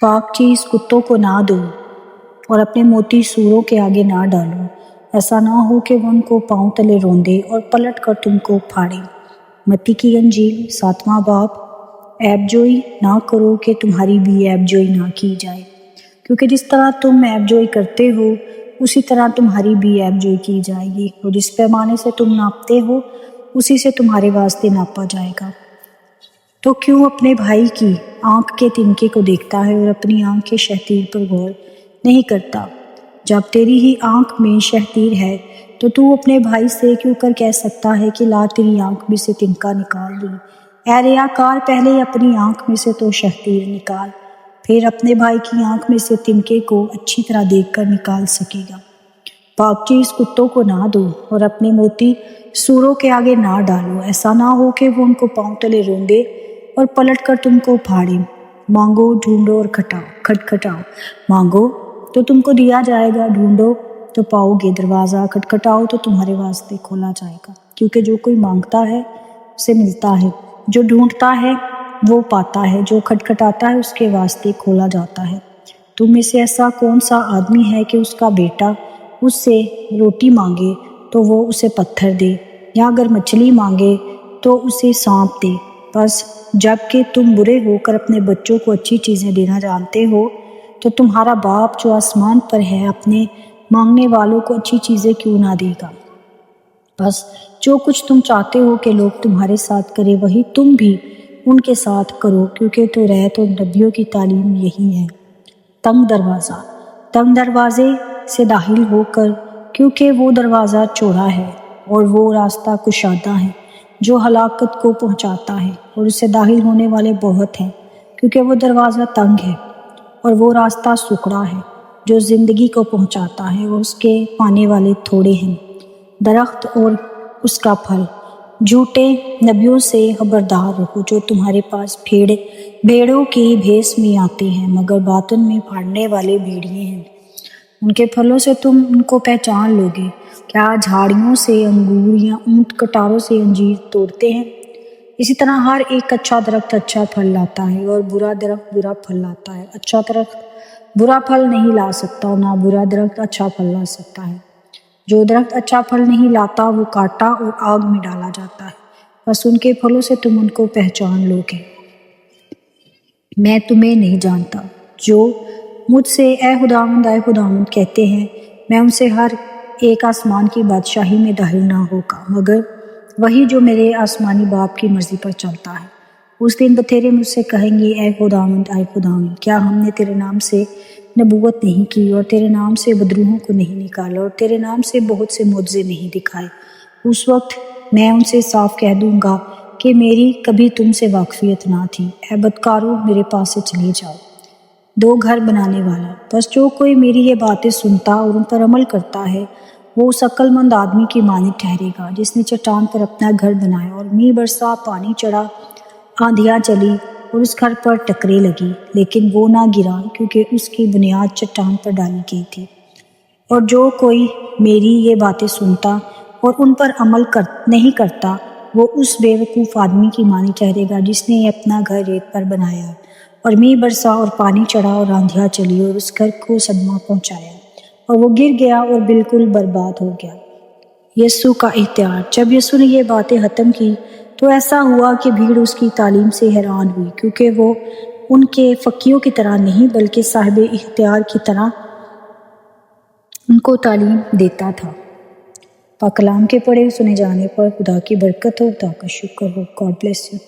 पाक चीज़ कुत्तों को ना दो और अपने मोती सूरों के आगे ना डालो, ऐसा ना हो कि वो उनको पाँव तले रोंदे और पलट कर तुमको फाड़े। मत्ती की अंजील 7वां बाब। ऐबजोई ना करो कि तुम्हारी भी ऐबजोई ना की जाए, क्योंकि जिस तरह तुम ऐबजोई करते हो उसी तरह तुम्हारी भी ऐबजोई की जाएगी, और जिस पैमाने से तुम नापते हो उसी से तुम्हारे वास्ते नापा जाएगा। तो क्यों अपने भाई की आंख के तिनके को देखता है और अपनी आंख के शहतीर पर गौर नहीं करता? जब तेरी ही आंख में शहतीर है तो तू अपने भाई से क्यों कर कह सकता है कि ला तेरी आंख में से तिनका निकाल ली। ऐ रियाकार, पहले अपनी आंख में से तो शहतीर निकाल, फिर अपने भाई की आंख में से तिनके को अच्छी तरह देखकर निकाल सकेगा। पाक चीज़ कुत्तों को ना दो और अपने मोती सूरों के आगे ना डालो, ऐसा ना हो कि वो उनको पाँव तले रोंदे और पलट कर तुमको फाड़े। मांगो, ढूंढो और खटखटाओ। मांगो तो तुमको दिया जाएगा, ढूंढो तो पाओगे, दरवाज़ा खटखटाओ तो तुम्हारे वास्ते खोला जाएगा। क्योंकि जो कोई मांगता है उसे मिलता है, जो ढूंढता है वो पाता है, जो खटखटाता है उसके वास्ते खोला जाता है। तुम में से ऐसा कौन सा आदमी है कि उसका बेटा उससे रोटी मांगे तो वो उसे पत्थर दे, या अगर मछली मांगे तो उसे सांप दे? बस जबकि तुम बुरे होकर अपने बच्चों को अच्छी चीज़ें देना जानते हो, तो तुम्हारा बाप जो आसमान पर है अपने मांगने वालों को अच्छी चीज़ें क्यों ना देगा। बस जो कुछ तुम चाहते हो कि लोग तुम्हारे साथ करें वही तुम भी उनके साथ करो, क्योंकि तौरात और नबियों की तालीम यही है। तंग दरवाजे से दाखिल होकर, क्योंकि वो दरवाज़ा चौड़ा है और वो रास्ता कुशादा है जो हलाकत को पहुंचाता है, और उससे दाखिल होने वाले बहुत हैं, क्योंकि वो दरवाज़ा तंग है और वो रास्ता सुकड़ा है जो ज़िंदगी को पहुंचाता है, और उसके पाने वाले थोड़े हैं। दरख्त और उसका फल। झूठे नबियों से खबरदार रहो जो तुम्हारे पास भेड़ों की भेस में आते हैं, मगर बातन में फाड़ने वाले भेड़िए हैं। उनके फलों से तुम उनको पहचान लोगे। क्या झाड़ियों से अंगूर या ऊंट कटारों से अंजीर तोड़ते हैं? इसी तरह हर एक अच्छा दरख्त अच्छा फल लाता है और बुरा दरख्त बुरा फल लाता है। अच्छा दरख्त बुरा फल नहीं ला सकता, ना बुरा दरख्त अच्छा फल ला सकता है। जो दरख्त अच्छा फल नहीं लाता वो काटा और आग में डाला जाता है। बस उनके फलों से तुम उनको पहचान लोगे। मैं तुम्हें नहीं जानता। जो मुझसे ऐ खुदावंद कहते हैं, मैं उनसे हर एक आसमान की बादशाही में दाखिल ना होगा, मगर वही जो मेरे आसमानी बाप की मर्ज़ी पर चलता है। उस दिन बथेरे मुझसे कहेंगे, ऐ खुदावंद, क्या हमने तेरे नाम से नबूवत नहीं की और तेरे नाम से बदरूहों को नहीं निकाला और तेरे नाम से बहुत से मुआज़े नहीं दिखाए? उस वक्त मैं उनसे साफ कह दूंगा कि मेरी कभी तुमसे वाकफियत ना थी। ऐ बदकारों, मेरे पास से चले जाओ। दो घर बनाने वाला। बस जो कोई मेरी ये बातें सुनता और उन पर अमल करता है वो उस अक्लमंद आदमी की मानी ठहरेगा जिसने चट्टान पर अपना घर बनाया, और मींह बरसा, पानी चढ़ा, आंधियाँ चली और उस घर पर टकरे लगी, लेकिन वो ना गिरा क्योंकि उसकी बुनियाद चट्टान पर डाली गई थी। और जो कोई मेरी ये बातें सुनता और उन पर अमल नहीं करता वो उस बेवकूफ़ आदमी की मानी ठहरेगा जिसने अपना घर रेत पर बनाया, और मींह बरसा और पानी चढ़ा और आंधियाँ चली और उस घर को सदमा पहुंचाया, और वो गिर गया और बिल्कुल बर्बाद हो गया। यीशु का इख्तियार। जब यीशु ने ये बातें ख़त्म की तो ऐसा हुआ कि भीड़ उसकी तालीम से हैरान हुई, क्योंकि वो उनके फ़कीयों की तरह नहीं बल्कि साहिब इख्तियार की तरह उनको तालीम देता था। पाक कलाम के पढ़े सुने जाने पर खुदा की बरकत हो, खुदा का शुक्र हो। God bless you.